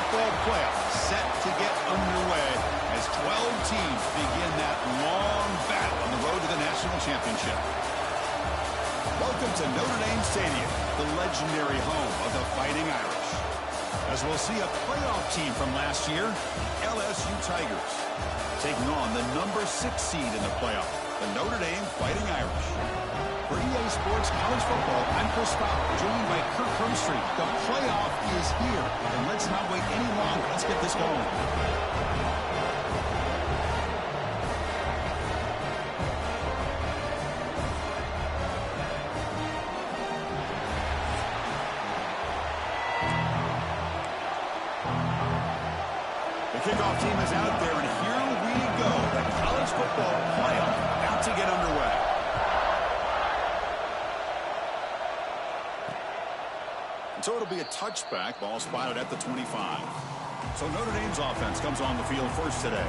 football playoff set to get underway as 12 teams begin that long battle on the road to the national championship. Welcome to Notre Dame Stadium, the legendary home of the Fighting Irish. As we'll see a playoff team from last year, LSU Tigers, taking on the number 6 seed in the playoff, the Notre Dame Fighting Irish. For EA Sports College Football, I'm Chris Fowler, joined by Kirk Hermstreet. The playoff is here, and let's not wait any longer. Let's get this going. The kickoff team is out there, and here we go. The college football playoff about to get underway. So it'll be a touchback, ball spotted at the 25. So Notre Dame's offense comes on the field first today.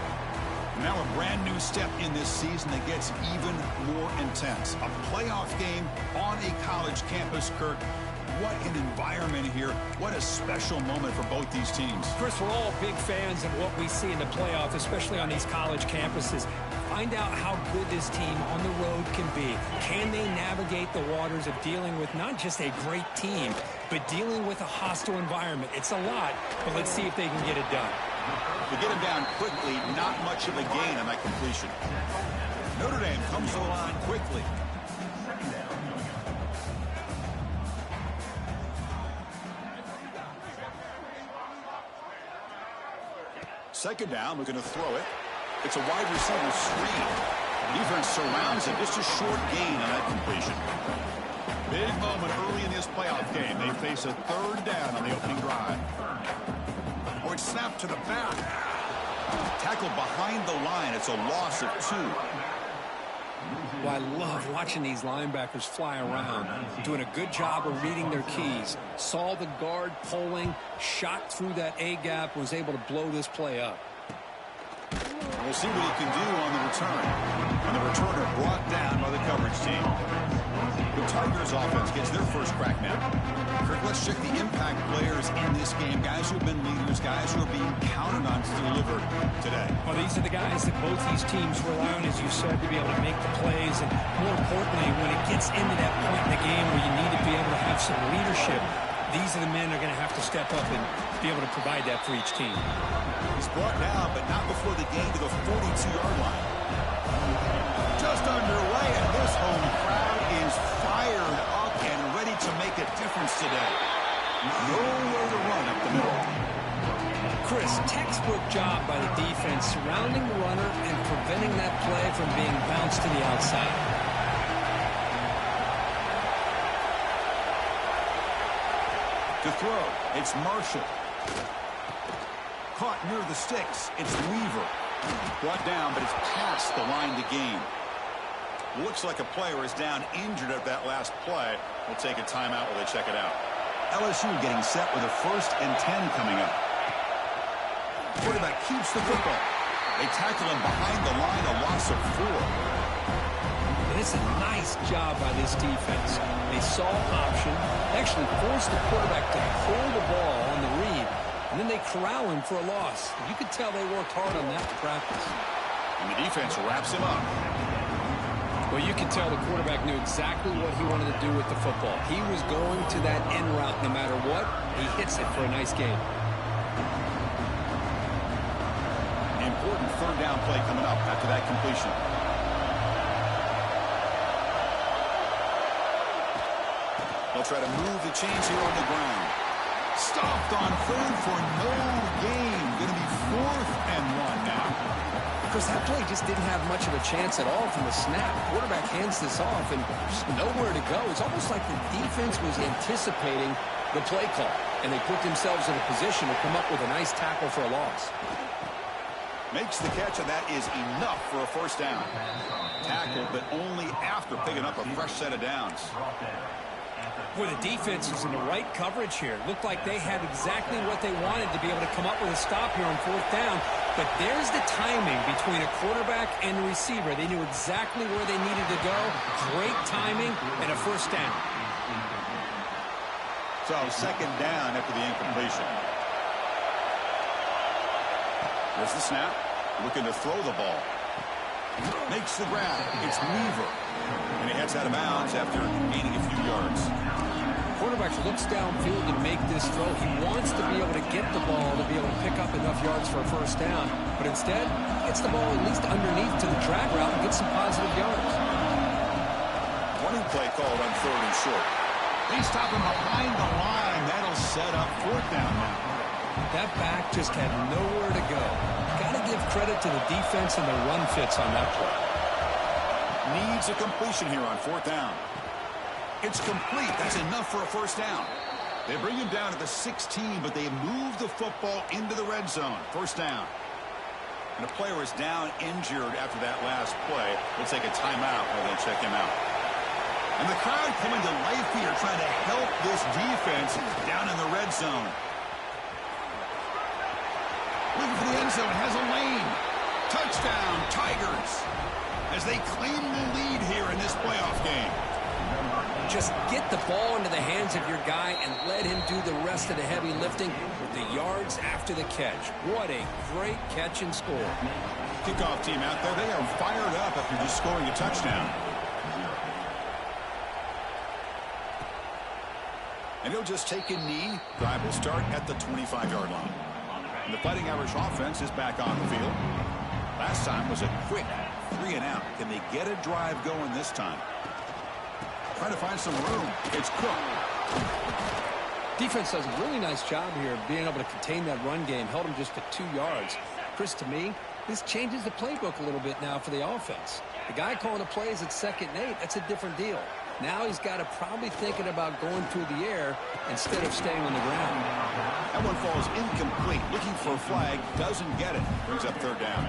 Now a brand new step in this season that gets even more intense. A playoff game on a college campus, Kirk. What an environment here. What a special moment for both these teams. Chris, we're all big fans of what we see in the playoff, especially on these college campuses. Find out how good this team on the road can be. Can they navigate the waters of dealing with not just a great team, but dealing with a hostile environment? It's a lot, but let's see if they can get it done. To get him down quickly, not much of a gain on that completion. Notre Dame comes to the line quickly. Second down, we're going to throw it. It's a wide receiver screen. Defense surrounds it. Just a short gain on that completion. Big moment early in this playoff game. They face a third down on the opening drive. Oh, it's snapped to the back. Tackled behind the line. It's a loss of 2. Well, I love watching these linebackers fly around, doing a good job of reading their keys. Saw the guard pulling, shot through that A-gap, was able to blow this play up. We'll see what he can do on the return. And the returner brought down by the coverage team. The Tigers offense gets their first crack now. Kirk, let's check the impact players in this game. Guys who have been leaders, guys who are being counted on to deliver today. Well, these are the guys that both these teams rely on, as you said, to be able to make the plays. And more importantly, when it gets into that point in the game where you need to be able to have some leadership, these are the men that are going to have to step up and be able to provide that for each team. He's brought down, but not before the gain to the 42-yard line. Just underway, and this home crowd is fired up and ready to make a difference today. Nowhere to run up the middle. Chris, textbook job by the defense surrounding the runner and preventing that play from being bounced to the outside. To throw, it's Marshall. Caught near the sticks, it's Weaver. Brought down, but it's past the line to gain. Looks like a player is down injured at that last play. We'll take a timeout while they check it out. LSU getting set with a 1st and 10 coming up. Quarterback keeps the football. They tackle him behind the line, a loss of 4. And it's a nice job by this defense. They saw option, actually forced the quarterback to hold the ball on the read, and then they corral him for a loss. You could tell they worked hard on that in practice. And the defense wraps him up. Well, you can tell the quarterback knew exactly what he wanted to do with the football. He was going to that end route no matter what. He hits it for a nice gain. Important third down play coming up after that completion. They'll try to move the chains here on the ground. Stopped on 3rd for no gain. Going to be 4th and 1 now. Because that play just didn't have much of a chance at all from the snap. Quarterback hands this off and just nowhere to go. It's almost like the defense was anticipating the play call, and they put themselves in a position to come up with a nice tackle for a loss. Makes the catch, and that is enough for a 1st down. Tackled, but only after picking up a fresh set of downs. Well, the defense was in the right coverage here. It looked like they had exactly what they wanted to be able to come up with a stop here on 4th down. But there's the timing between a quarterback and the receiver. They knew exactly where they needed to go. Great timing and a 1st down. So 2nd down after the incompletion. There's the snap. Looking to throw the ball. Makes the grab. It's Weaver. And he heads out of bounds after gaining a few yards. Quarterback looks downfield to make this throw. He wants to be able to get the ball to be able to pick up enough yards for a first down. But instead, gets the ball at least underneath to the drag route and gets some positive yards. Running play called on 3rd and short. They stop him behind the line. That'll set up 4th down now. That back just had nowhere to go. Got to give credit to the defense and the run fits on that play. Needs a completion here on 4th down. It's complete. That's enough for a first down. They bring him down at the 16, but they move the football into the red zone. First down. And the player is down injured after that last play. We'll take a timeout while they check him out. And the crowd coming to life here, trying to help this defense down in the red zone. Looking for the end zone, has a lane. Touchdown, Tigers, as they claim the lead here in this playoff game. Just get the ball into the hands of your guy and let him do the rest of the heavy lifting with the yards after the catch. What a great catch and score. Kickoff team out there, they are fired up after just scoring a touchdown. And he'll just take a knee. Drive will start at the 25-yard line. And the Fighting Irish offense is back on the field. Last time was a quick 3 and out. Can they get a drive going this time? Trying to find some room. It's Cook. Defense does a really nice job here of being able to contain that run game. Held him just to 2 yards. Chris, to me, this changes the playbook a little bit now for the offense. The guy calling the plays at 2nd and 8, that's a different deal. Now he's got to probably thinking about going through the air instead of staying on the ground. That one falls incomplete. Looking for a flag. Doesn't get it. Brings up 3rd down.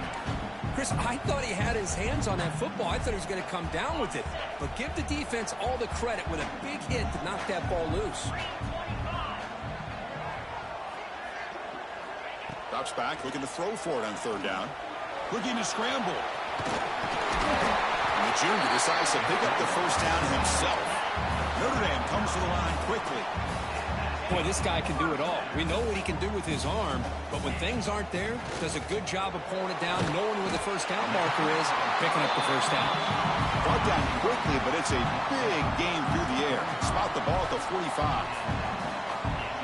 Chris, I thought he had his hands on that football. I thought he was going to come down with it. But give the defense all the credit with a big hit to knock that ball loose. Drops back, looking to throw for it on 3rd down. Looking to scramble. And the junior decides to pick up the first down himself. Notre Dame comes to the line quickly. Boy, this guy can do it all. We know what he can do with his arm, but when things aren't there, does a good job of pulling it down, knowing where the first down marker is, and picking up the first down. Brought down quickly, but it's a big gain through the air. Spot the ball at the 45.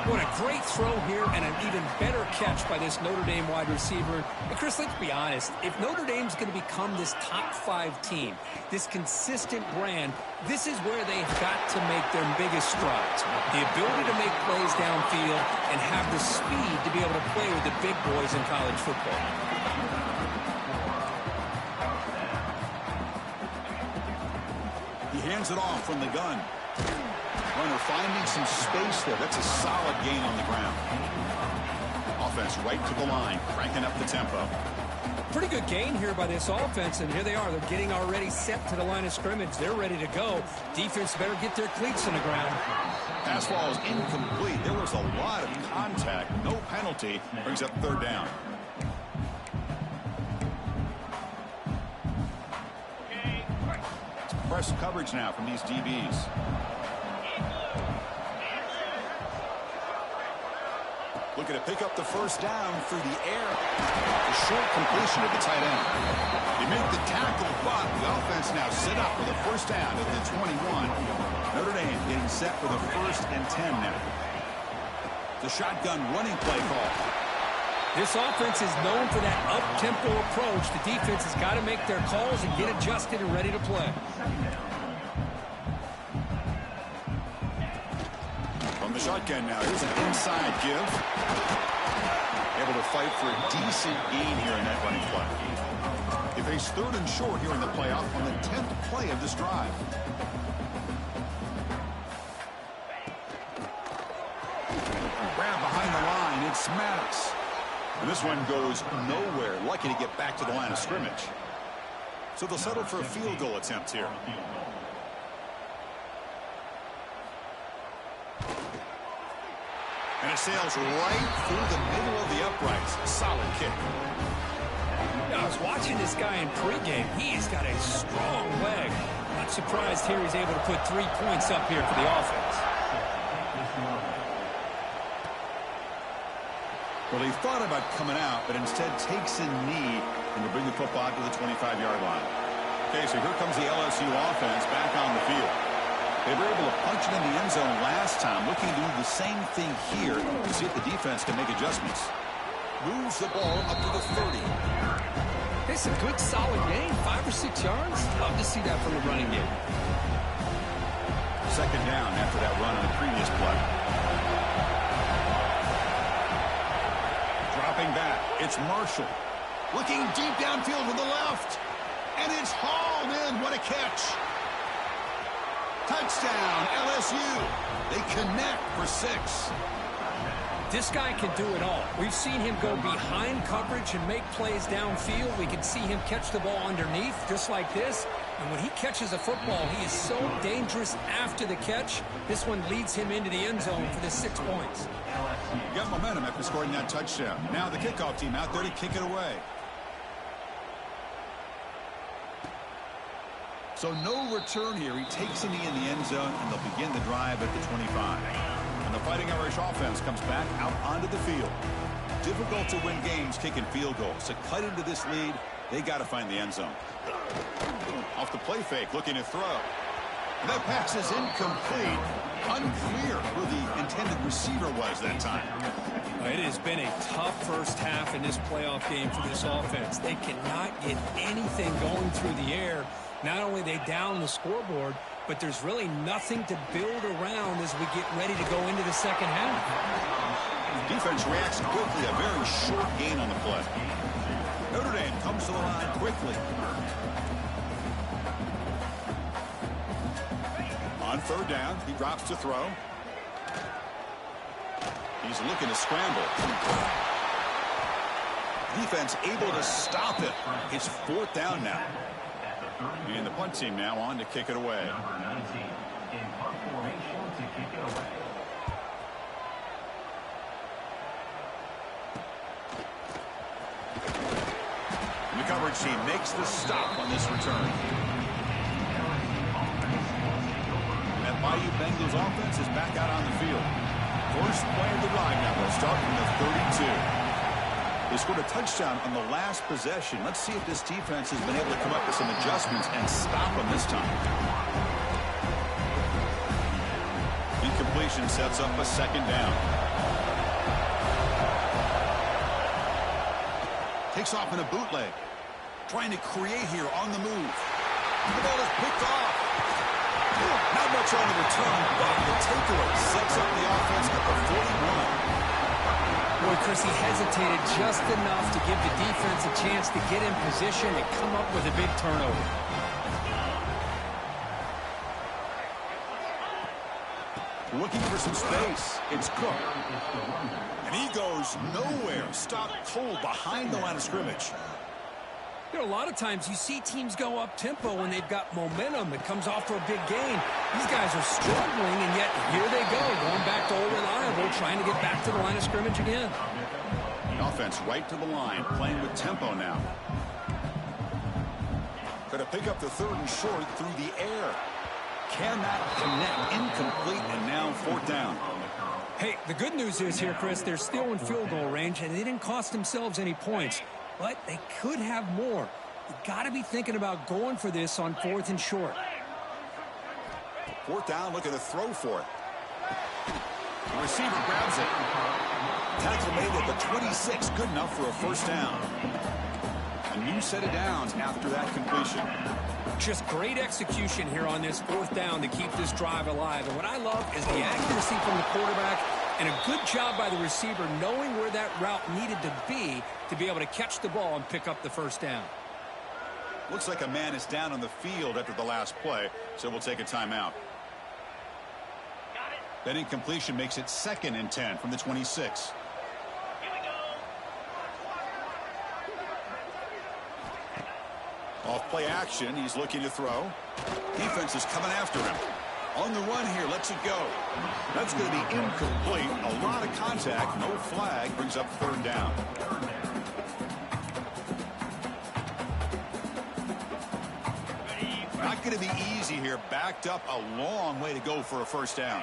What a great throw here and an even better catch by this Notre Dame wide receiver. And Chris, let's be honest. If Notre Dame's going to become this top 5 team, this consistent brand, this is where they've got to make their biggest strides. The ability to make plays downfield and have the speed to be able to play with the big boys in college football. He hands it off from the gun. Runner finding some space there. That's a solid gain on the ground. Offense right to the line, cranking up the tempo. Pretty good gain here by this offense, and here they are. They're getting already set to the line of scrimmage. They're ready to go. Defense better get their cleats in the ground. Pass ball is incomplete. There was a lot of contact. No penalty. Brings up 3rd down. It's press coverage now from these DBs. Looking to pick up the first down through the air. A short completion to the tight end. They make the tackle, but the offense now set up for the first down at the 21. Notre Dame getting set for the 1st and 10 now. The shotgun running play call. This offense is known for that up-tempo approach. The defense has got to make their calls and get adjusted and ready to play. The shotgun now. Here's an inside give. Able to fight for a decent gain here in that running play. They face 3rd and short here in the playoff on the 10th play of this drive. Grab behind the line. It's Maddox. And this one goes nowhere. Lucky to get back to the line of scrimmage. So they'll settle for a field goal attempt here. And it sails right through the middle of the uprights. Solid kick. I was watching this guy in pregame. He's got a strong leg. Not surprised here he's able to put 3 points up here for the offense. Well, he thought about coming out, but instead takes a knee and to bring the football to the 25-yard line. Okay, so here comes the LSU offense back on the field. They were able to punch it in the end zone last time, looking to do the same thing here to see if the defense can make adjustments. Moves the ball up to the 30. It's a good, solid gain, 5 or 6 yards. Love to see that from the running game. Second down after that run on the previous play. Dropping back, it's Marshall. Looking deep downfield with the left. And it's hauled in. What a catch. Touchdown, LSU. They connect for 6. This guy can do it all. We've seen him go behind coverage and make plays downfield. We can see him catch the ball underneath, just like this. And when he catches a football, he is so dangerous after the catch. This one leads him into the end zone for the 6 points. You got momentum after scoring that touchdown. Now the kickoff team out there to kick it away. So no return here. He takes a knee in the end zone, and they'll begin the drive at the 25. And the Fighting Irish offense comes back out onto the field. Difficult to win games kicking field goals. To cut into this lead, they got to find the end zone. Off the play fake, looking to throw. And that pass is incomplete. Unclear who the intended receiver was that time. It has been a tough first half in this playoff game for this offense. They cannot get anything going through the air. Not only they down the scoreboard, but there's really nothing to build around as we get ready to go into the second half. The defense reacts quickly, a very short gain on the play. Notre Dame comes to the line quickly. On third down, he drops to throw. He's looking to scramble. Defense able to stop it. It's fourth down now. And the punt team now on to kick it away. And the coverage team makes the stop on this return. And that Bayou Bengals offense is back out on the field. First play of the drive now. They'll start from the 32. They scored a touchdown on the last possession. Let's see if this defense has been able to come up with some adjustments and stop them this time. Incompletion sets up a second down. Takes off in a bootleg. Trying to create here on the move. The ball is picked off. Not much on the return, but the takeaway sets up the offense at the 41. Boy, Chris, he hesitated just enough to give the defense a chance to get in position and come up with a big turnover. Looking for some space. It's Cook. And he goes nowhere. Stopped cold behind the line of scrimmage. You know, a lot of times you see teams go up-tempo when they've got momentum. It comes off for a big gain. These guys are struggling, and yet here they go, going back to old reliable, trying to get back to the line of scrimmage again. The offense right to the line, playing with tempo now. Going to pick up the third and short through the air. Cannot connect. Incomplete, and now fourth down. Hey, the good news is here, Chris, they're still in field goal range, and they didn't cost themselves any points. But they could have more. You got to be thinking about going for this on fourth and short. Fourth down, looking to throw for it. The receiver grabs it. Tackle made at the 26, good enough for a first down. A new set of downs after that completion. Just great execution here on this fourth down to keep this drive alive. And what I love is the accuracy from the quarterback and a good job by the receiver knowing where that route needed to be able to catch the ball and pick up the first down. Looks like a man is down on the field after the last play, so we'll take a timeout. That incompletion makes it 2nd and 10 from the 26. Off play action, he's looking to throw. Defense is coming after him. On the run here, lets it go. That's going to be incomplete. A lot of contact, no flag, brings up third down. Not going to be easy here. Backed up a long way to go for a first down.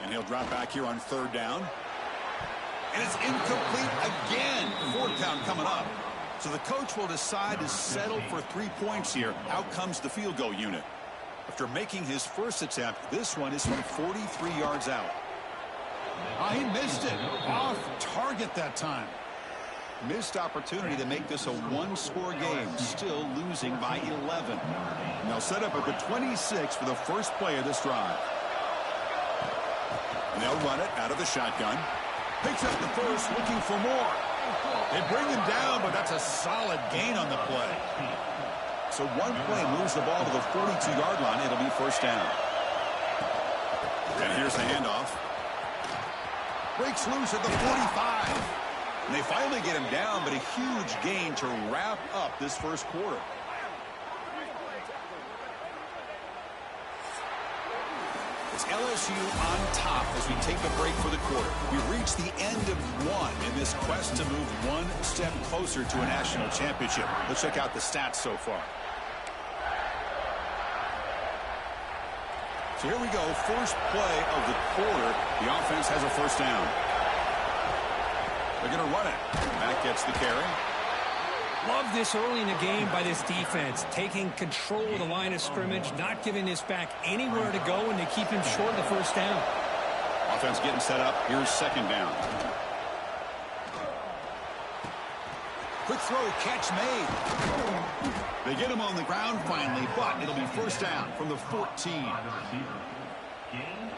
And he'll drop back here on 3rd down. And it's incomplete again. 4th down coming up. So the coach will decide to settle for 3 points here. Out comes the field goal unit. After making his first attempt, this one is from 43 yards out. Oh, he missed it. Off target that time. Missed opportunity to make this a 1-score game. Still losing by 11. And they'll set up at the 26 for the first play of this drive. And they'll run it out of the shotgun. Picks up the first, looking for more. They bring him down, but that's a solid gain on the play. So one play moves the ball to the 42-yard line. It'll be 1st down. And here's the handoff. Breaks loose at the 45. And they finally get him down, but a huge gain to wrap up this first quarter. It's LSU on top as we take a break for the quarter. We've reached the end of one in this quest to move one step closer to a national championship. Let's check out the stats so far. So here we go. First play of the quarter. The offense has a 1st down. They're going to run it. Matt gets the carry. Love this early in the game by this defense, taking control of the line of scrimmage, not giving this back anywhere to go, and they keep him short of the 1st down. Offense getting set up. Here's 2nd down. Quick throw, catch made. They get him on the ground finally, but it'll be 1st down from the 14.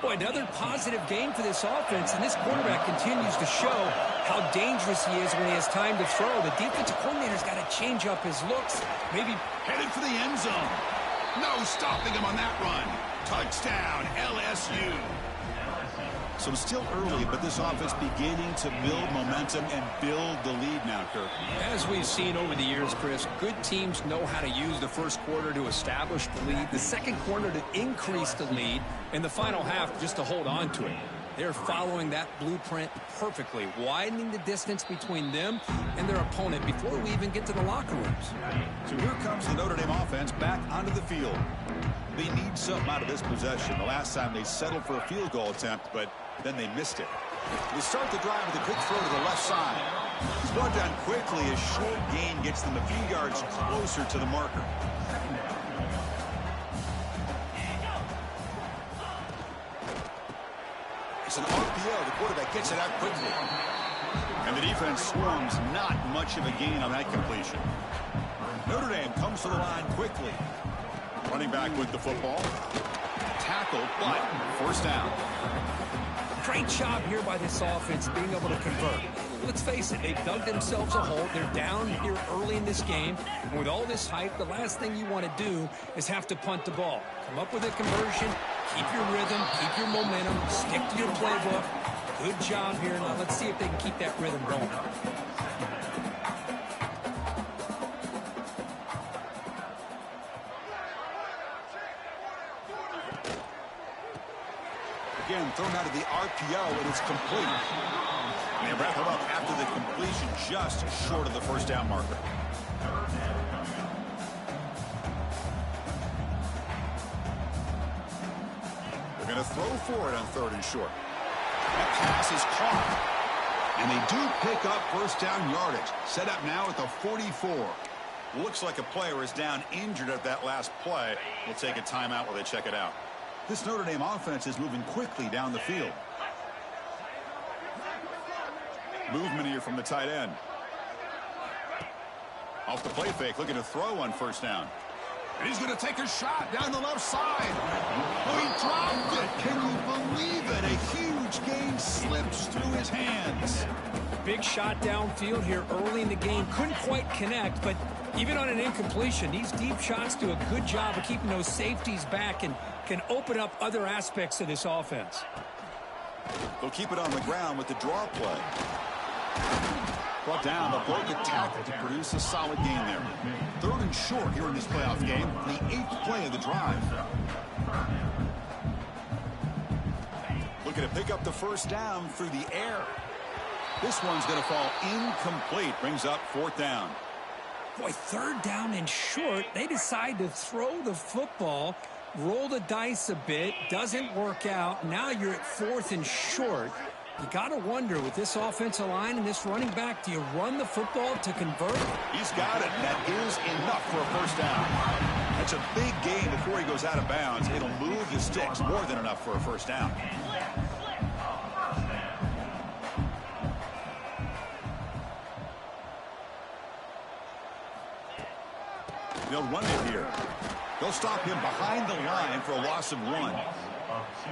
Boy, another positive game for this offense, and this quarterback continues to show how dangerous he is when he has time to throw. The defensive coordinator's got to change up his looks. Maybe headed for the end zone. No stopping him on that run. Touchdown, LSU. So still early, but this offense beginning to build momentum and build the lead now, Kirk. As we've seen over the years, Chris, good teams know how to use the first quarter to establish the lead, the second quarter to increase the lead, and the final half just to hold on to it. They're following that blueprint perfectly, widening the distance between them and their opponent before we even get to the locker rooms. So here comes the Notre Dame offense back onto the field. They need something out of this possession. The last time they settled for a field goal attempt, but then they missed it. They start the drive with a quick throw to the left side. It's brought down quickly. A short gain gets them a few yards closer to the marker. It's an RPO. The quarterback gets it out quickly. And the defense swarms. Not much of a gain on that completion. Notre Dame comes to the line quickly. Running back with the football. Tackle, but 1st down. Great job here by this offense being able to convert. Let's face it, they've dug themselves a hole. They're down here early in this game. And with all this hype, the last thing you want to do is have to punt the ball. Come up with a conversion, keep your rhythm, keep your momentum, stick to your playbook. Good job here. Now let's see if they can keep that rhythm going. Again, thrown out of the RPO, and it's complete. And they wrap him up after the completion, just short of the 1st down marker. They're going to throw for it on 3rd and short. That pass is caught. And they do pick up 1st down yardage. Set up now at the 44. Looks like a player is down injured at that last play. We'll take a timeout while they check it out. This Notre Dame offense is moving quickly down the field. Movement here from the tight end. Off the play fake, looking to throw on 1st down. And he's going to take a shot down the left side. Oh, he dropped it. Can you believe it? A huge gain slips through his hands. Big shot downfield here early in the game. Couldn't quite connect, but even on an incompletion, these deep shots do a good job of keeping those safeties back and can open up other aspects of this offense. They'll keep it on the ground with the draw play. Brought down, but broke a tackle to produce a solid gain there. 3rd and short here in this playoff game, the 8th play of the drive. Looking to pick up the 1st down through the air. This one's going to fall incomplete. Brings up 4th down. Boy, 3rd down and short. They decide to throw the football. roll the dice a bit, doesn't work out. Now you're at 4th and short. You got to wonder, with this offensive line and this running back, do you run the football to convert? He's got it. That is enough for a first down. That's a big gain before he goes out of bounds. It'll move the sticks, more than enough for a first down. They'll run it here. They'll stop him behind the line for a loss of 1.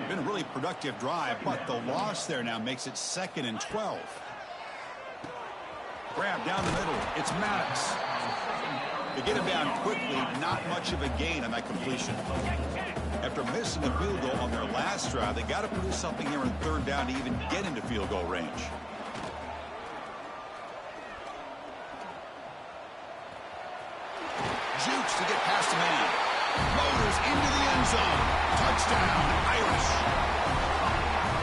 Been a really productive drive, but the loss there now makes it 2nd and 12. Grab down the middle. It's Maddox. They get him down quickly. Not much of a gain on that completion. After missing a field goal on their last drive, they got to produce something here on 3rd down to even get into field goal range. Jukes to get past the man. Motors into the end zone. Touchdown, Irish.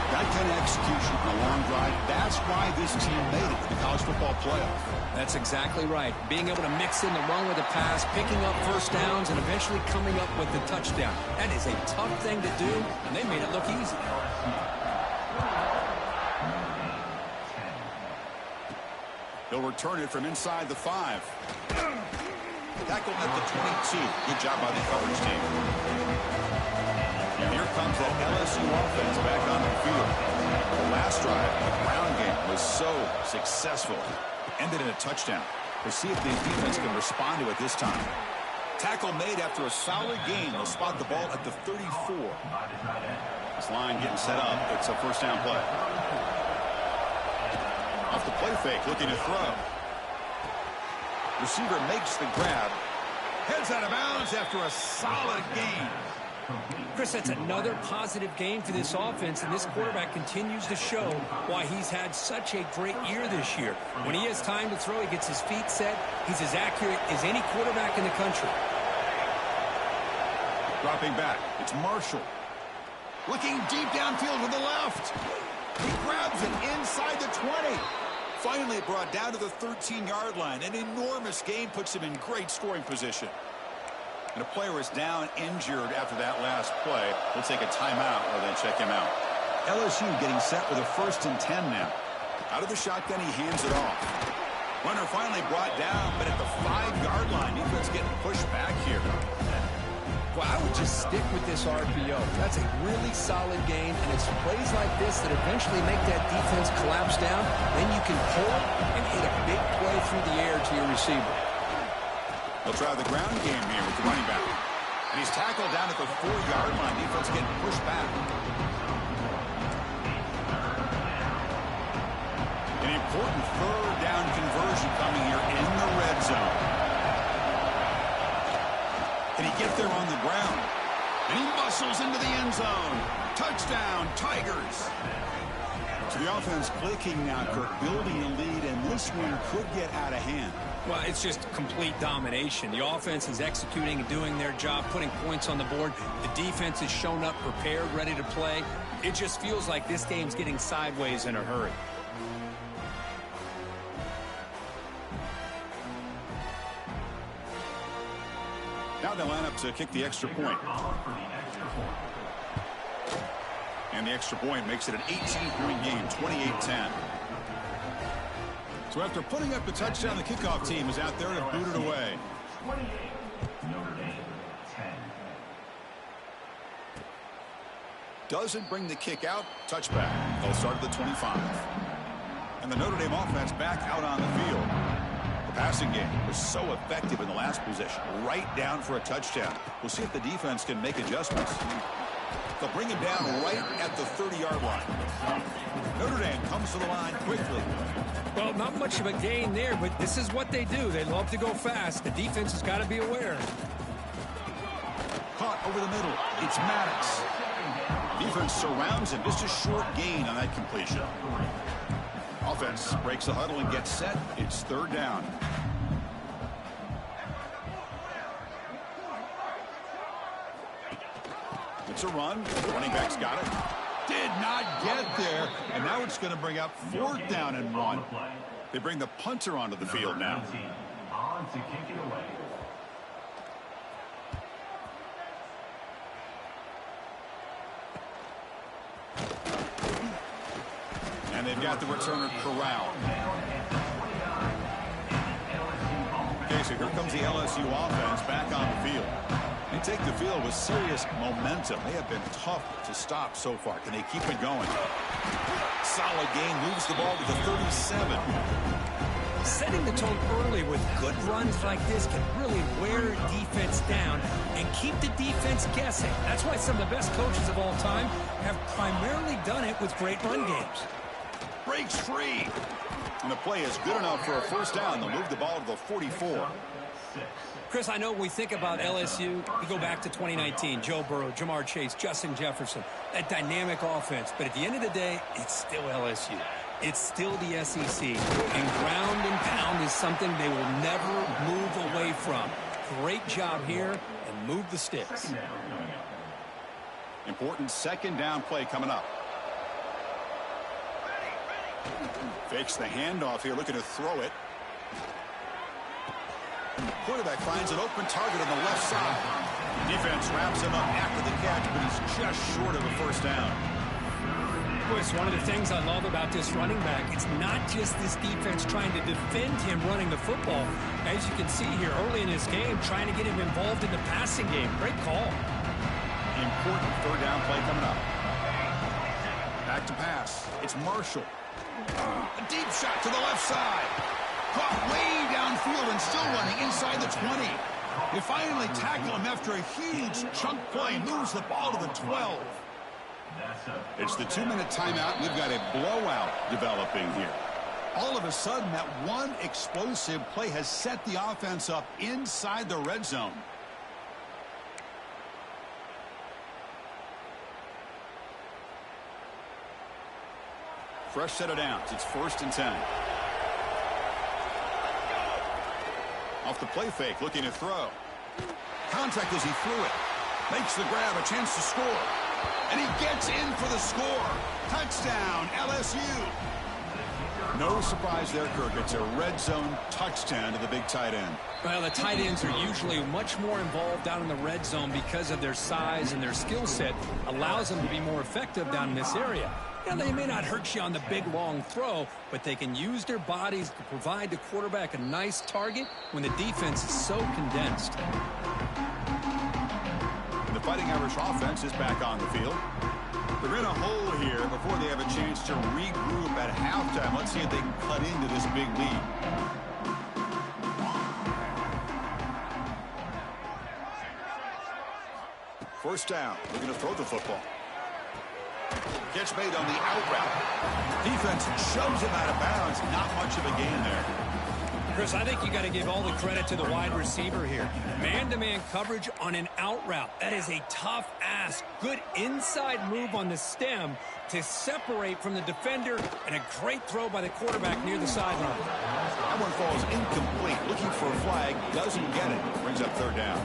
That kind of execution on a long drive, that's why this team made it to the college football playoff. That's exactly right. Being able to mix in the run with the pass, picking up first downs, and eventually coming up with the touchdown. That is a tough thing to do, and they made it look easy. They'll return it from inside the 5. Tackled at the 22. Good job by the coverage team. And here comes that LSU offense back on the field. The last drive, the ground game, was so successful. Ended in a touchdown. We'll see if the defense can respond to it this time. Tackle made after a solid gain. They'll spot the ball at the 34. This line getting set up. It's a first down play. Off the play fake, looking to throw. Receiver makes the grab. Heads out of bounds after a solid gain. Chris, that's another positive game for this offense, and this quarterback continues to show why he's had such a great year this year. When he has time to throw, he gets his feet set. He's as accurate as any quarterback in the country. Dropping back, it's Marshall. Looking deep downfield to the left. He grabs it inside the 20. Finally brought down to the 13-yard line. An enormous gain puts him in great scoring position. And a player is down injured after that last play. We'll take a timeout or then check him out. LSU getting set with a 1st and 10 now. Out of the shotgun, he hands it off. Runner finally brought down, but at the 5-yard line, defense getting pushed back here. Well, I would just stick with this RPO. That's a really solid game, and it's plays like this that eventually make that defense collapse down. Then you can pull it and hit a big play through the air to your receiver. They'll try the ground game here with the running back. And he's tackled down at the 4-yard line. Defense getting pushed back. An important 3rd down conversion coming here in the red zone. Can he get there on the ground? And he muscles into the end zone. Touchdown, Tigers. So the offense clicking now, Kirk, building a lead, and this one could get out of hand. Well, it's just complete domination. The offense is executing and doing their job, putting points on the board. The defense has shown up prepared, ready to play. It just feels like this game's getting sideways in a hurry. Now they line up to kick the extra point. And the extra point makes it an 18-point game, 28-10. So after putting up the touchdown, the kickoff team is out there to boot it away. Doesn't bring the kick out. Touchback. They'll start at the 25. And the Notre Dame offense back out on the field. The passing game was so effective in the last possession. Right down for a touchdown. We'll see if the defense can make adjustments. They'll bring him down right at the 30-yard line. Notre Dame comes to the line quickly. Well, not much of a gain there, but this is what they do. They love to go fast. The defense has got to be aware. Caught over the middle. It's Maddox. Defense surrounds him. Just a short gain on that completion. Offense breaks the huddle and gets set. It's 3rd down. It's a run. Running back's got it. Did not get there. And now it's going to bring up 4th down and 1. They bring the punter onto the field now. got the returner corralled. Okay, so here comes the LSU offense back on the field. They take the field with serious momentum. They have been tough to stop so far. Can they keep it going? Solid gain, moves the ball to the 37. Setting the tone early with good runs like this can really wear defense down and keep the defense guessing. That's why some of the best coaches of all time have primarily done it with great run games. Breaks free. And the play is good enough for a first down. They'll move the ball to the 44. Chris, I know when we think about LSU, we go back to 2019. Joe Burrow, Jamar Chase, Justin Jefferson, that dynamic offense. But at the end of the day, it's still LSU. It's still the SEC. And ground and pound is something they will never move away from. Great job here, and move the sticks. Important second down play coming up. Fakes the handoff here, looking to throw it. Quarterback finds an open target on the left side. Defense wraps him up after the catch, but he's just short of a first down. It's one of the things I love about this running back. It's not just this defense trying to defend him running the football. As you can see here early in this game, trying to get him involved in the passing game. Great call. Important third down play coming up. Back to pass. It's Marshall. A deep shot to the left side. Caught way downfield and still running inside the 20. They finally tackle him after a huge chunk play. Moves the ball to the 12. It's the 2-minute timeout. We've got a blowout developing here. All of a sudden, that one explosive play has set the offense up inside the red zone. Fresh set of downs. It's 1st and 10. Off the play fake, looking to throw. Contact as he threw it. Makes the grab, a chance to score. And he gets in for the score. Touchdown, LSU. No surprise there, Kirk. It's a red zone touchdown to the big tight end. Well, the tight ends are usually much more involved down in the red zone because of their size and their skill set. Allows them to be more effective down in this area. Now, they may not hurt you on the big, long throw, but they can use their bodies to provide the quarterback a nice target when the defense is so condensed. The Fighting Irish offense is back on the field. They're in a hole here before they have a chance to regroup at halftime. Let's see if they can cut into this big lead. First down. Looking to throw the football. Catch made on the out route. Defense shoves him out of bounds. Not much of a gain there. Chris, I think you got to give all the credit to the wide receiver here. Man-to-man coverage on an out route. That is a tough ask. Good inside move on the stem to separate from the defender, and a great throw by the quarterback near the sideline. That one falls incomplete. Looking for a flag. Doesn't get it. Brings up third down.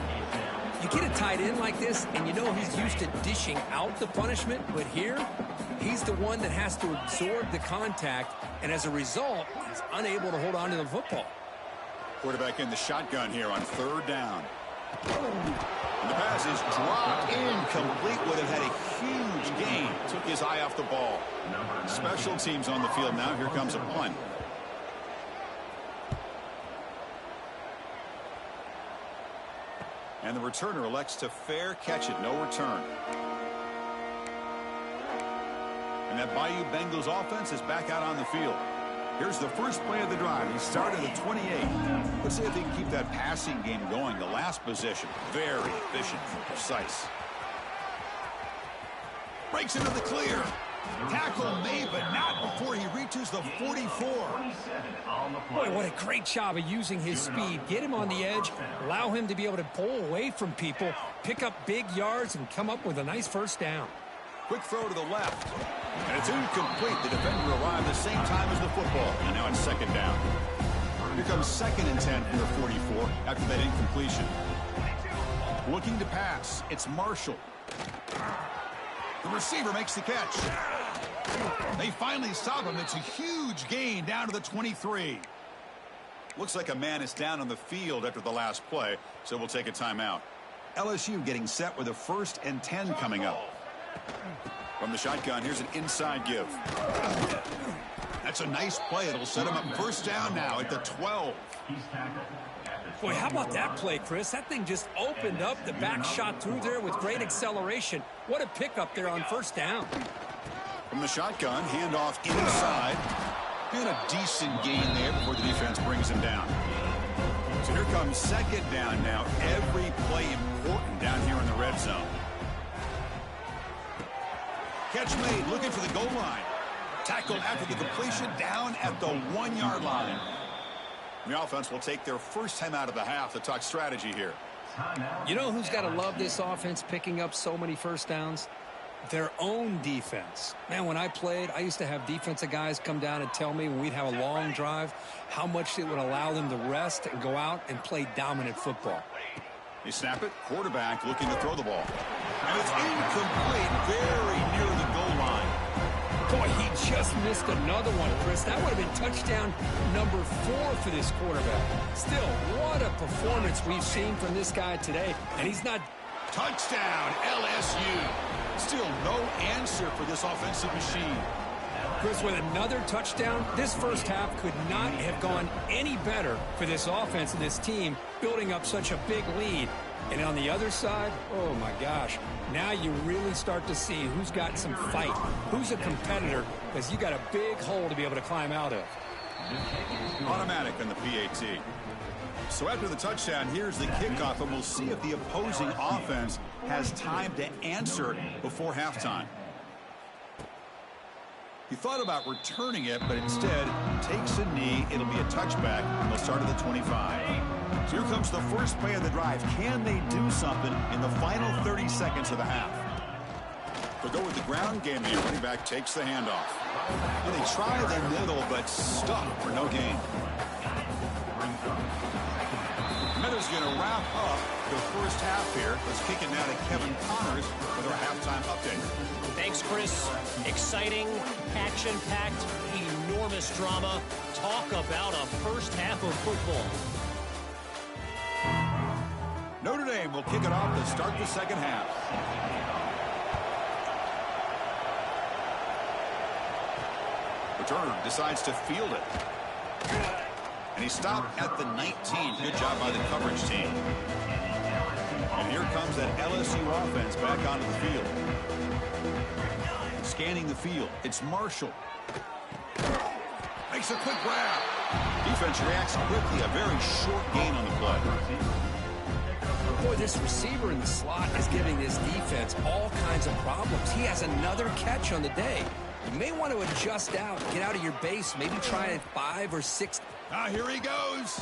You get a tight end like this, and you know he's used to dishing out the punishment, but here, he's the one that has to absorb the contact, and as a result, he's unable to hold on to the football. Quarterback in the shotgun here on third down. And the pass is dropped incomplete. Would have had a huge gain. Took his eye off the ball. Special teams on the field now. Here comes a punt. And the returner elects to fair catch it. No return. And that Bayou Bengals offense is back out on the field. Here's the first play of the drive. He started at 28. Let's see if he can keep that passing game going. The last possession, very efficient and precise. Breaks into the clear. Tackle made, but not before he reaches the 44. Boy, what a great job of using his speed. Get him on the edge, allow him to be able to pull away from people, pick up big yards, and come up with a nice first down. Quick throw to the left. And it's incomplete. The defender arrived the same time as the football. And now it's second down. Here comes 2nd and 10 from the 44 after that incompletion. Looking to pass. It's Marshall. The receiver makes the catch. They finally stop him. It's a huge gain down to the 23. Looks like a man is down on the field after the last play, so we'll take a timeout. LSU getting set with a 1st and 10 coming up. From the shotgun, here's an inside give. That's a nice play. It'll set him up first down now at the 12. Boy, how about that play, Chris? That thing just opened up. The back shot through there with great acceleration. What a pickup there on first down. From the shotgun, handoff inside. And a decent gain there before the defense brings him down. So here comes second down now. Every play important down here in the red zone. Catch made, looking for the goal line. Tackled after the completion, down at the 1-yard line. The offense will take their first time out of the half to talk strategy here. You know who's got to love this offense picking up so many first downs? Their own defense. Man, when I played, I used to have defensive guys come down and tell me when we'd have a long drive how much it would allow them to rest and go out and play dominant football. They snap it, quarterback looking to throw the ball. And it's incomplete, very near the goal line. Boy, he just missed another one, Chris. That would have been touchdown number 4 for this quarterback. Still, what a performance we've seen from this guy today. And he's not... Touchdown, LSU. Still no answer for this offensive machine. Chris, with another touchdown, this first half could not have gone any better for this offense and this team, building up such a big lead. And on the other side, oh my gosh, now you really start to see who's got some fight, who's a competitor, because you got a big hole to be able to climb out of. Automatic on the PAT. So after the touchdown, here's the kickoff, and we'll see if the opposing offense has time to answer before halftime. He thought about returning it, but instead takes a knee. It'll be a touchback, and they'll start at the 25. So here comes the first play of the drive. Can they do something in the final 30 seconds of the half? They'll go with the ground game. The running back takes the handoff. And they try the middle, but stuck for no gain. Notre going to wrap up the first half here. Let's kick it now to Kevin Connors with our halftime update. Thanks, Chris. Exciting, action-packed, enormous drama. Talk about a first half of football. Notre Dame will kick it off to start the second half. Returner decides to field it. And he stopped at the 19. Good job by the coverage team. And here comes that LSU offense back onto the field. Scanning the field. It's Marshall. Makes a quick grab. Defense reacts quickly. A very short gain on the play. Boy, this receiver in the slot is giving this defense all kinds of problems. He has another catch on the day. You may want to adjust out, get out of your base, maybe try a 5 or 6. Here he goes.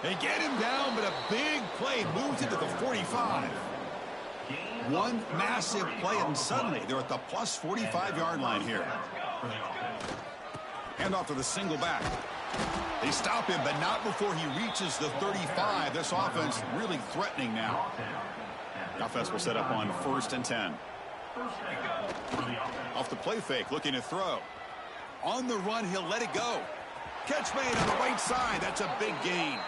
They get him down, but a big play moves it to the 45. One massive play, and suddenly they're at the plus 45-yard line here. Hand off to the single back. They stop him, but not before he reaches the 35. This offense really threatening now. The offense will set up on 1st and 10. Off the play fake, looking to throw. On the run, he'll let it go. Catch made on the right side. That's a big gain.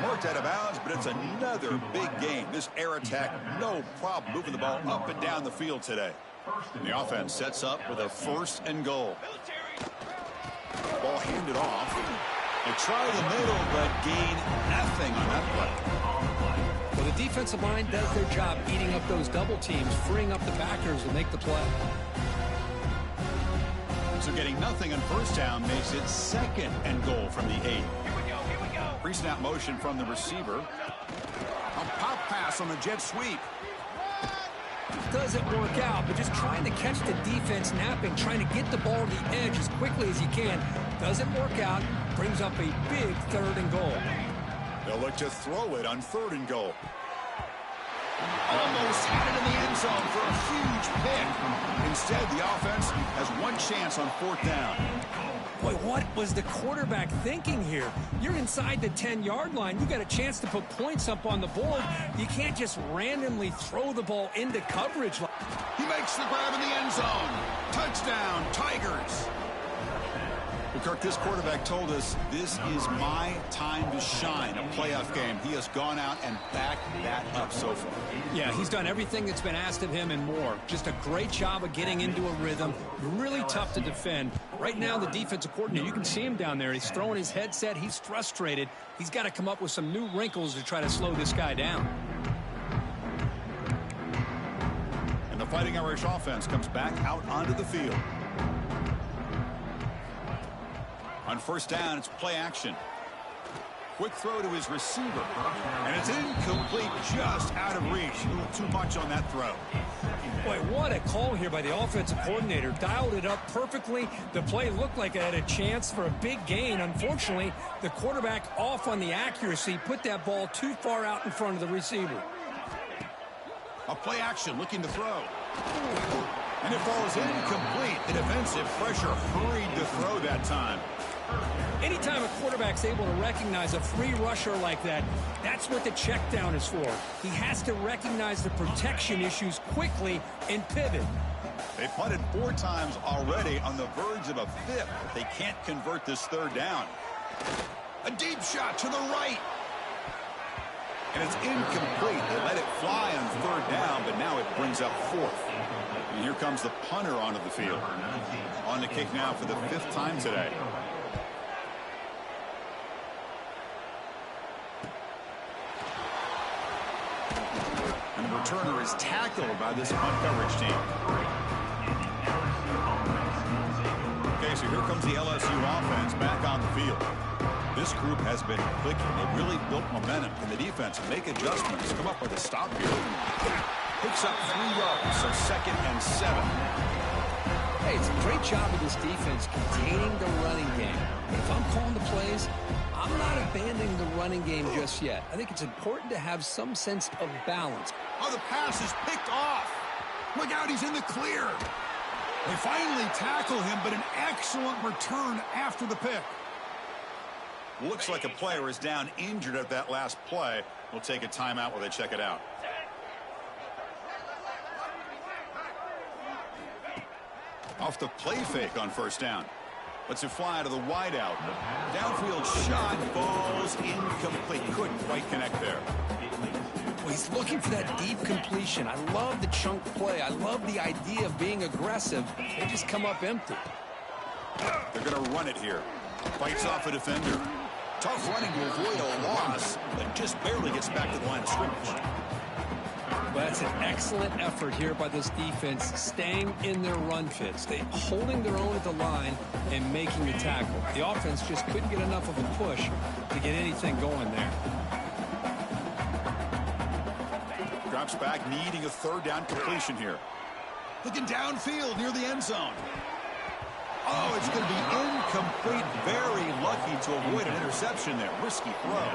Marked out of bounds, but it's another big gain. This air attack, no problem moving the ball up and down the field today. And the offense sets up with a 1st and goal. Ball handed off. They try the middle, but gain nothing on that play. Well, the defensive line does their job eating up those double teams, freeing up the backers to make the play. So getting nothing on first down makes it 2nd and goal from the 8. Here we go. Pre-snap motion from the receiver. A pop pass on the jet sweep. Doesn't work out, but just trying to catch the defense napping, trying to get the ball to the edge as quickly as you can. Doesn't work out. Brings up a big 3rd and goal. They'll look to throw it on 3rd and goal. Almost had it in the end zone for a huge pick. Instead, the offense has one chance on 4th down. Boy, what was the quarterback thinking here? You're inside the 10-yard line. You got a chance to put points up on the board. You can't just randomly throw the ball into coverage. He makes the grab in the end zone. Touchdown, Tigers. Well, Kirk, this quarterback told us this is my time to shine, a playoff game. He has gone out and backed that up so far. Yeah, he's done everything that's been asked of him and more. Just a great job of getting into a rhythm. Really tough to defend. Right now, the defensive coordinator, you can see him down there. He's throwing his headset. He's frustrated. He's got to come up with some new wrinkles to try to slow this guy down. And the Fighting Irish offense comes back out onto the field. On first down, it's play action. Quick throw to his receiver. And it's incomplete, just out of reach. A little too much on that throw. Boy, what a call here by the offensive coordinator. Dialed it up perfectly. The play looked like it had a chance for a big gain. Unfortunately, the quarterback off on the accuracy, put that ball too far out in front of the receiver. A play action, looking to throw. And it falls incomplete. The defensive pressure hurried to throw that time. Anytime a quarterback's able to recognize a free rusher like that, that's what the check down is for. He has to recognize the protection issues quickly and pivot. They punted 4 times already, on the verge of a 5th. They can't convert this third down. A deep shot to the right. And it's incomplete. They let it fly on third down, but now it brings up 4th. And here comes the punter onto the field. On the kick now for the 5th time today. And the returner is tackled by this punt coverage team. Okay, so here comes the LSU offense back on the field. This group has been clicking. They've really built momentum. And the defense make adjustments. Come up with a stop here. Picks up 3 yards, so 2nd and 7. Hey, it's a great job of this defense containing the running game. If I'm calling the plays, I'm not abandoning the running game just yet. I think it's important to have some sense of balance. Oh, the pass is picked off. Look out, he's in the clear. They finally tackle him, but an excellent return after the pick. Looks like a player is down injured at that last play. We'll take a timeout while they check it out. Off the play fake on first down. Lets it fly to the wideout. Downfield shot falls incomplete. Couldn't quite connect there. Well, he's looking for that deep completion. I love the chunk play. I love the idea of being aggressive. They just come up empty. They're going to run it here. Fights off a defender. Tough running to avoid a loss, but just barely gets back to the line of scrimmage. Well, that's an excellent effort here by this defense, staying in their run fits. They holding their own at the line and making the tackle. The offense just couldn't get enough of a push to get anything going there. Drops back, needing a third down completion here. Looking downfield near the end zone. Oh, it's going to be incomplete. Very lucky to avoid an interception there. Risky throw.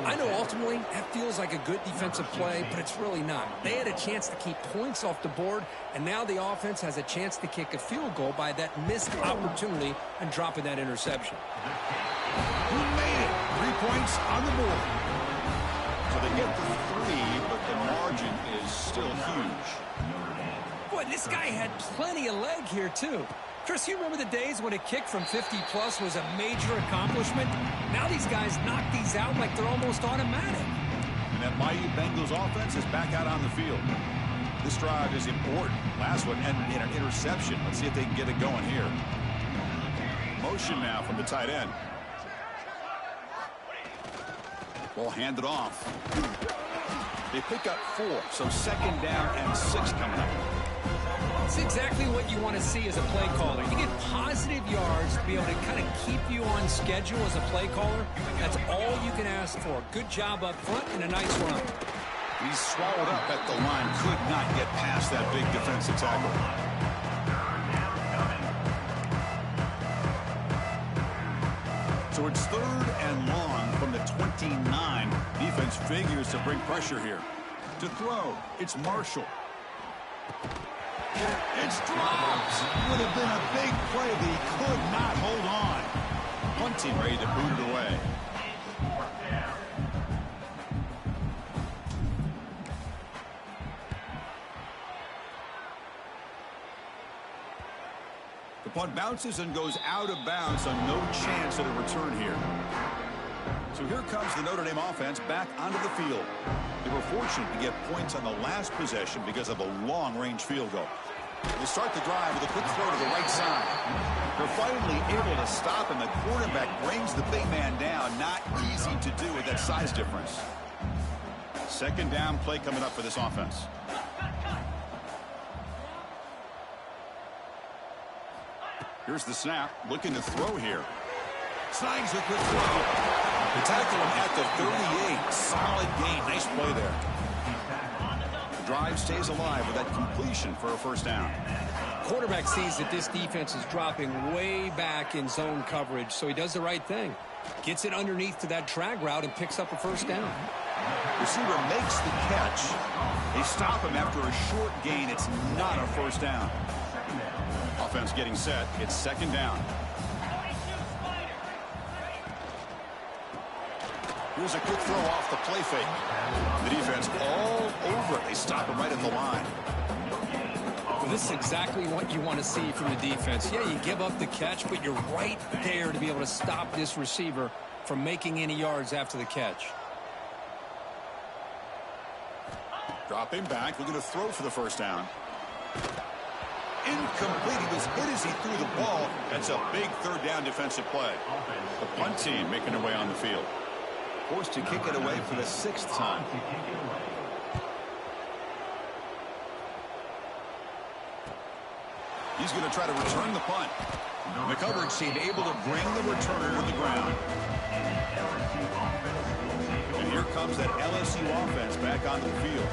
I know ultimately that feels like a good defensive play, but it's really not. They had a chance to keep points off the board, and now the offense has a chance to kick a field goal by that missed opportunity and dropping that interception. Who made it? 3 points on the board. So they get the 3, but the margin is still huge. Boy, this guy had plenty of leg here, too. Chris, you remember the days when a kick from 50-plus was a major accomplishment? Now these guys knock these out like they're almost automatic. And that mighty Bengals offense is back out on the field. This drive is important. Last one ended in an interception. Let's see if they can get it going here. Motion now from the tight end. Ball handed off. They pick up 4, so 2nd down and 6 coming up. It's exactly what you want to see as a play caller. You get positive yards to be able to kind of keep you on schedule as a play caller. That's all you can ask for. Good job up front and a nice run. He's swallowed up at the line. Could not get past that big defensive tackle. So it's 3rd and long from the 29. Defense figures to bring pressure here. To throw, it's Marshall. It's dropped. Would have been a big play, but he could not hold on. Punting ready to boot it away. The punt bounces and goes out of bounds, so no chance at a return here. So here comes the Notre Dame offense back onto the field. They were fortunate to get points on the last possession because of a long-range field goal. They start the drive with a quick throw to the right side. They're finally able to stop, and the quarterback brings the big man down. Not easy to do with that size difference. Second down play coming up for this offense. Here's the snap. Looking to throw here. Snags a quick throw. They tackle him at the 38. Solid gain. Nice play there. The drive stays alive with that completion for a first down. Quarterback sees that this defense is dropping way back in zone coverage, so he does the right thing. Gets it underneath to that drag route and picks up a first down. Receiver makes the catch. They stop him after a short gain. It's not a first down. Offense getting set. It's second down. Here's a quick throw off the play fake. The defense all over it. They stop him right at the line. Well, this is exactly what you want to see from the defense. Yeah, you give up the catch, but you're right there to be able to stop this receiver from making any yards after the catch. Dropping back, looking to throw for the first down. Incomplete. He was hit as he threw the ball. That's a big third down defensive play. The punt team making their way on the field. Forced to kick it away for the 6th time. He's going to try to return the punt. The coverage seemed able to bring the returner to the ground. And here comes that LSU offense back onto the field.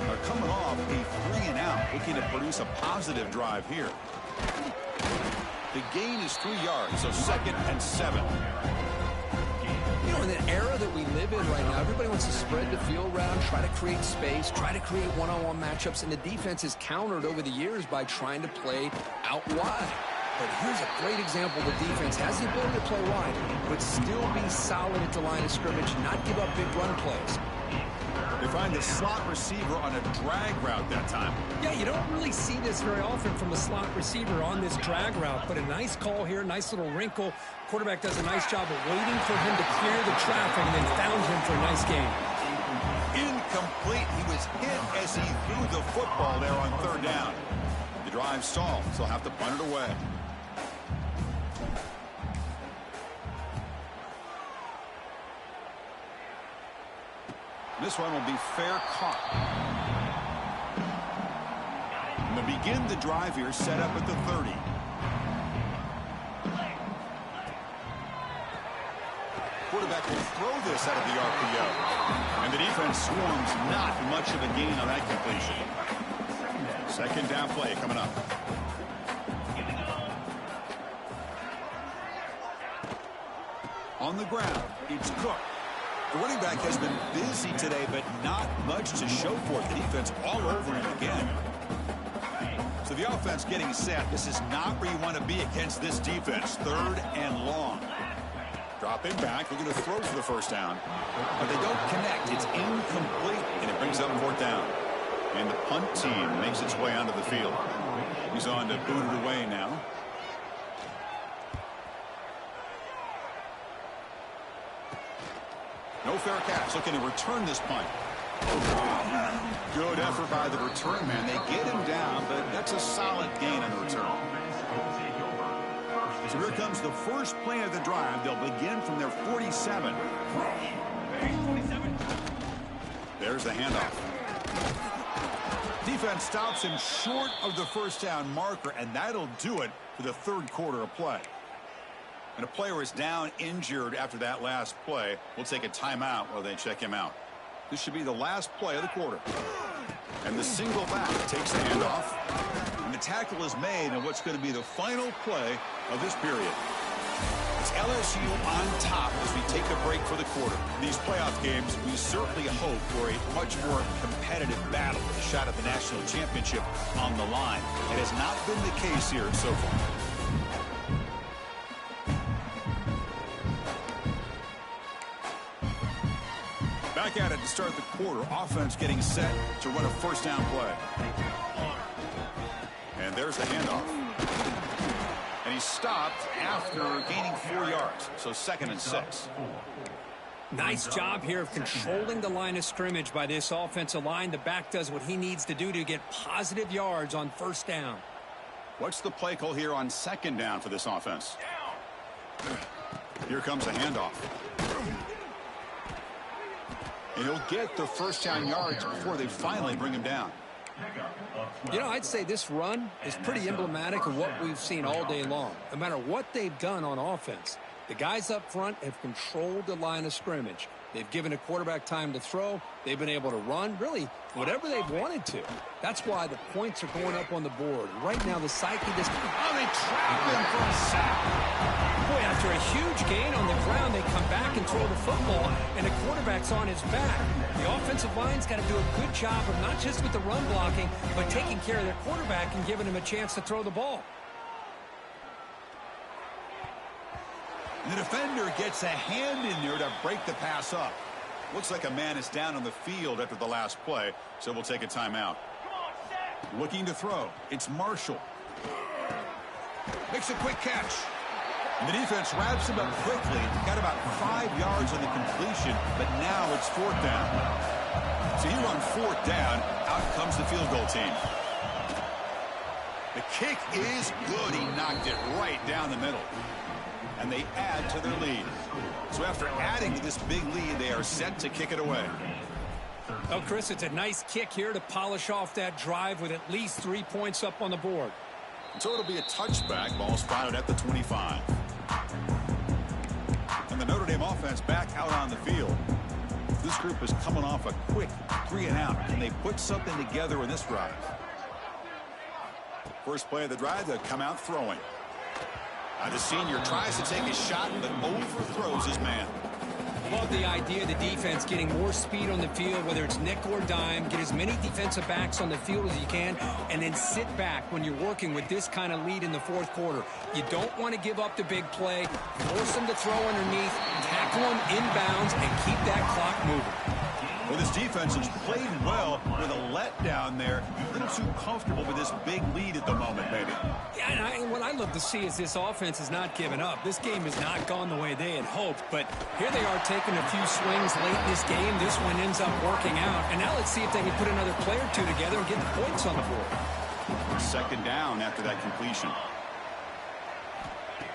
They're coming off a 3-and-out, looking to produce a positive drive here. The gain is 3 yards, so 2nd and 7. You know, in the era that we live in right now, everybody wants to spread the field around, try to create space, try to create one-on-one matchups, and the defense is countered over the years by trying to play out wide. But here's a great example. The defense has the ability to play wide, but still be solid at the line of scrimmage, not give up big run plays. They find the slot receiver on a drag route that time. Yeah, you don't really see this very often from a slot receiver on this drag route, but a nice call here, nice little wrinkle. Quarterback does a nice job of waiting for him to clear the traffic and then found him for a nice gain. Incomplete. He was hit as he threw the football there on third down. The drive stalls. They'll have to punt it away. This one will be fair caught. And to begin the drive here, set up at the 30. Quarterback will throw this out of the RPO. And the defense swarms, not much of a gain on that completion. Second down play coming up. On the ground, it's Cook. The running back has been busy today, but not much to show for it. The defense all over him again. So the offense getting set. This is not where you want to be against this defense. 3rd and long. Dropping back. We're going to throw for the first down. But they don't connect. It's incomplete, and it brings up 4th down. And the punt team makes its way onto the field. He's on to boot it away now. No fair catch. Looking to return this punt. Good effort by the return man. They get him down, but that's a solid gain on the return. So here comes the first play of the drive. They'll begin from their 47. There's the handoff. Defense stops him short of the first down marker, and that'll do it for the 3rd quarter of play. And a player is down injured after that last play. We'll take a timeout while they check him out. This should be the last play of the quarter. And the single back takes the handoff. And the tackle is made on what's going to be the final play of this period. It's LSU on top as we take a break for the quarter. These playoff games, we certainly hope for a much more competitive battle with a shot at the national championship on the line. It has not been the case here so far. Back at it to start the quarter. Offense getting set to run a first down play. And there's the handoff. And he stopped after gaining 4 yards. So 2nd and 6. Nice job here of controlling the line of scrimmage by this offensive line. The back does what he needs to do to get positive yards on 1st down. What's the play call here on 2nd down for this offense? Here comes a handoff. And he'll get the 1st down yards before they finally bring him down. You know, I'd say this run is pretty emblematic of what we've seen all day long. No matter what they've done on offense, the guys up front have controlled the line of scrimmage. They've given a quarterback time to throw. They've been able to run, really, whatever they've wanted to. That's why the points are going up on the board. Right now, the psyche just... Oh, they trap him for a sack. Boy, after a huge gain on the ground, they come back and throw the football, and the quarterback's on his back. The offensive line's got to do a good job of not just with the run blocking, but taking care of their quarterback and giving him a chance to throw the ball. The defender gets a hand in there to break the pass up. Looks like a man is down on the field after the last play, so we'll take a timeout. Looking to throw. It's Marshall. Makes a quick catch. And the defense wraps him up quickly. Got about 5 yards on the completion, but now it's 4th down. So here on 4th down, out comes the field goal team. The kick is good. He knocked it right down the middle. And they add to their lead. So after adding to this big lead, they are set to kick it away. Oh, Chris, it's a nice kick here to polish off that drive with at least 3 points up on the board. So it'll be a touchback. Ball spotted at the 25. And the Notre Dame offense back out on the field. This group is coming off a quick 3 and out. Can they put something together in this drive? First play of the drive, they'll come out throwing. The senior tries to take a shot, but overthrows his man. Love the idea of the defense getting more speed on the field, whether it's nickel or dime. Get as many defensive backs on the field as you can, and then sit back when you're working with this kind of lead in the 4th quarter. You don't want to give up the big play. Force them to throw underneath, tackle them inbounds, and keep that clock moving. Well, this defense has played well with a letdown there. A little too comfortable with this big lead at the moment, maybe. Yeah, and what I love to see is this offense is not giving up. This game has not gone the way they had hoped, but here they are taking a few swings late in this game. This one ends up working out, and now let's see if they can put another play or two together and get the points on the board. 2nd down after that completion.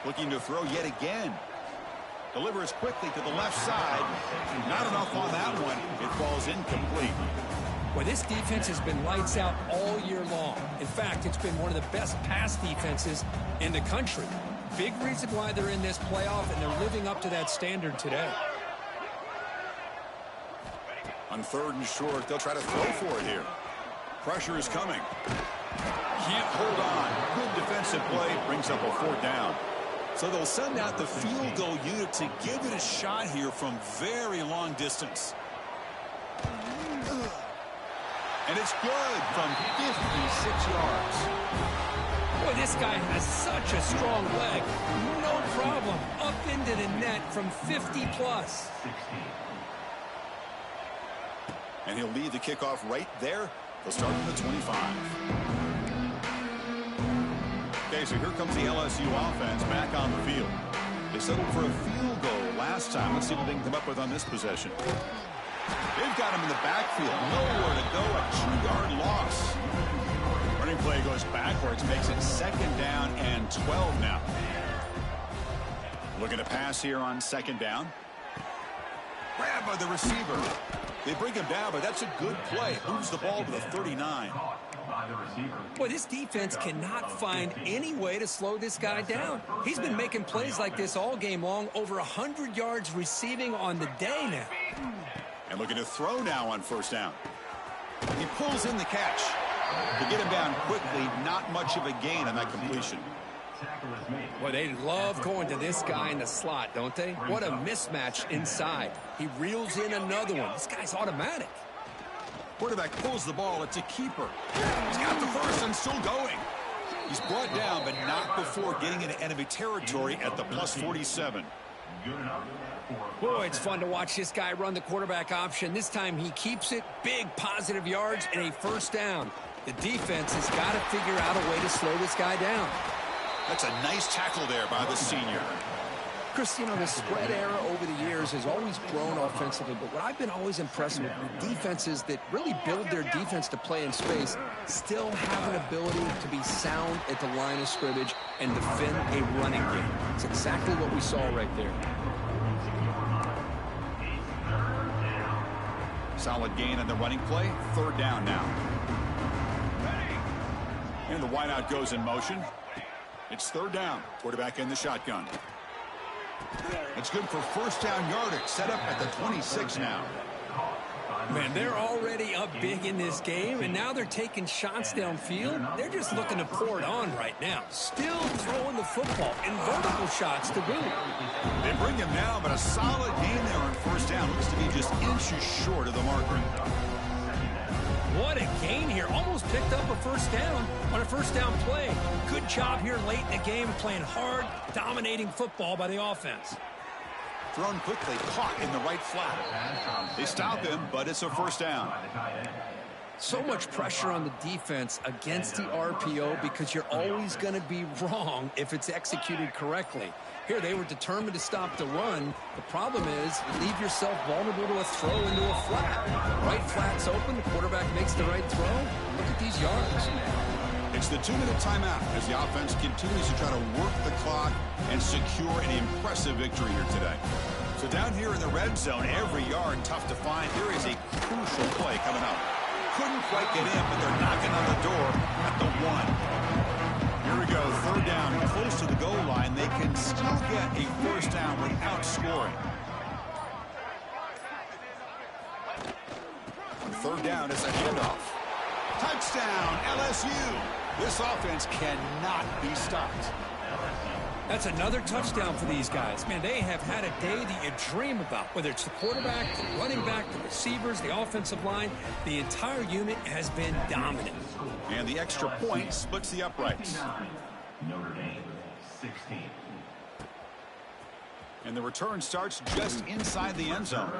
Looking to throw yet again. Delivers quickly to the left side. Not enough on that one. It falls incomplete. Well, this defense has been lights out all year long. In fact, it's been one of the best pass defenses in the country. Big reason why they're in this playoff, and they're living up to that standard today. On 3rd and short, they'll try to throw for it here. Pressure is coming. Can't hold on. Good defensive play. Brings up a 4th down. So they'll send out the field goal unit to give it a shot here from very long distance. And it's good from 56 yards. Boy, this guy has such a strong leg. No problem. Up into the net from 50+. And he'll lead the kickoff right there. They'll start from the 25. Okay, so here comes the LSU offense back on the field. They settled for a field goal last time. Let's see what they can come up with on this possession. They've got him in the backfield. Nowhere to go. A 2-yard loss. Running play goes backwards. Makes it 2nd down and 12 now. Looking to pass here on 2nd down. Grab by the receiver. They bring him down, but that's a good play. Moves the ball to the 39. Boy, this defense cannot find any way to slow this guy down. He's been making plays like this all game long, over 100 yards receiving on the day now. And looking to throw now on 1st down. He pulls in the catch. To get him down quickly, not much of a gain on that completion. Boy, they love going to this guy in the slot, don't they? What a mismatch inside. He reels in another one. This guy's automatic. Quarterback pulls the ball. It's a keeper. He's got the first and still going. He's brought down, but not before getting into enemy territory at the +47. Boy, it's fun to watch this guy run the quarterback option. This time he keeps it. Big positive yards and a 1st down. The defense has got to figure out a way to slow this guy down. That's a nice tackle there by the senior. Chris, you know, the spread era over the years has always grown offensively, but what I've been always impressed with defenses that really build their defense to play in space still have an ability to be sound at the line of scrimmage and defend a running game. It's exactly what we saw right there. Solid gain on the running play. Third down now. And the wideout goes in motion. It's third down. Quarterback in the shotgun. It's good for first down yardage. Set up at the 26 now. Man, they're already up big in this game, and now they're taking shots downfield. They're just looking to pour it on right now. Still throwing the football and vertical shots to boot. They bring him down, but a solid gain there on first down. Looks to be just inches short of the marker. What a gain here. Almost picked up a first down on a first down play. Good job here late in the game, playing hard, dominating football by the offense. Thrown quickly, caught in the right flat. They stop him, but it's a first down. So much pressure on the defense against the RPO because you're always going to be wrong if it's executed correctly. Here, they were determined to stop the run. The problem is you leave yourself vulnerable to a throw into a flat. Right flat's open. The quarterback makes the right throw. Look at these yards. It's the 2-minute timeout as the offense continues to try to work the clock and secure an impressive victory here today. So down here in the red zone, every yard tough to find. Here is a crucial play coming up. Couldn't quite get in, but they're knocking on the door at the 1. Here we go, third down, close to the goal line. They can still get a first down without scoring. Third down is a handoff. Touchdown, LSU. This offense cannot be stopped. That's another touchdown for these guys. Man, they have had a day that you dream about, whether it's the quarterback, the running back, the receivers, the offensive line. The entire unit has been dominant. And the extra point splits the uprights. Notre Dame, 16. And the return starts just inside the end zone.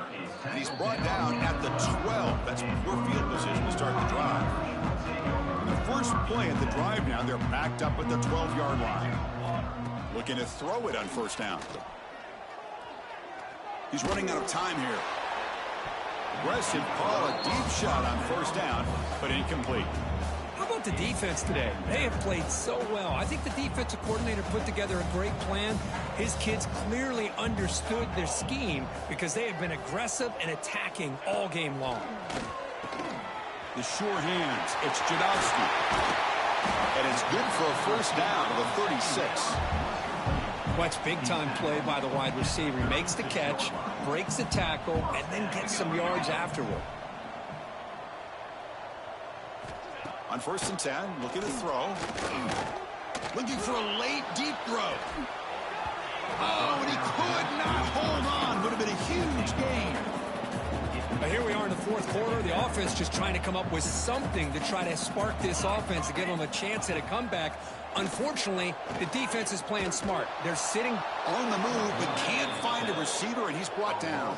And he's brought down at the 12. That's poor field position to start the drive. And the first play at the drive now, they're backed up at the 12-yard line. Looking to throw it on first down. He's running out of time here. Aggressive call, a deep shot on first down, but incomplete. How about the defense today? They have played so well. I think the defensive coordinator put together a great plan. His kids clearly understood their scheme because they have been aggressive and attacking all game long. The sure hands. It's Jadowski. And it's good for a first down to the 36. Watch big-time play by the wide receiver. He makes the catch, breaks the tackle, and then gets some yards afterward. On first and 10, looking to throw. Looking for a late, deep throw. Oh, and he could not hold on. Would have been a huge gain. But here we are in the fourth quarter. The offense just trying to come up with something to try to spark this offense to give them a chance at a comeback. Unfortunately, the defense is playing smart. They're sitting On the move, but can't find a receiver, and he's brought down.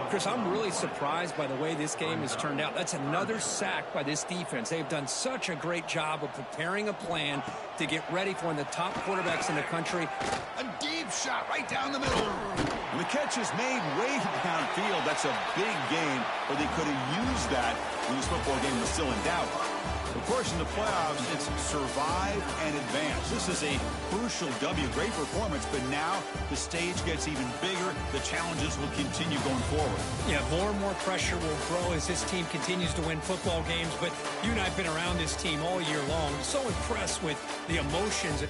Chris, I'm really surprised by the way this game has turned out. That's another sack by this defense. They've done such a great job of preparing a plan to get ready for one of the top quarterbacks in the country. A deep shot right down the middle. And the catch is made way downfield. That's a big gain, but they could have used that when this football game was still in doubt. Of course, in the playoffs, it's survive and advance. This is a crucial W. Great performance, but now the stage gets even bigger. The challenges will continue going forward. Yeah, more and more pressure will grow as this team continues to win football games. But you and I have been around this team all year long. So impressed with the emotions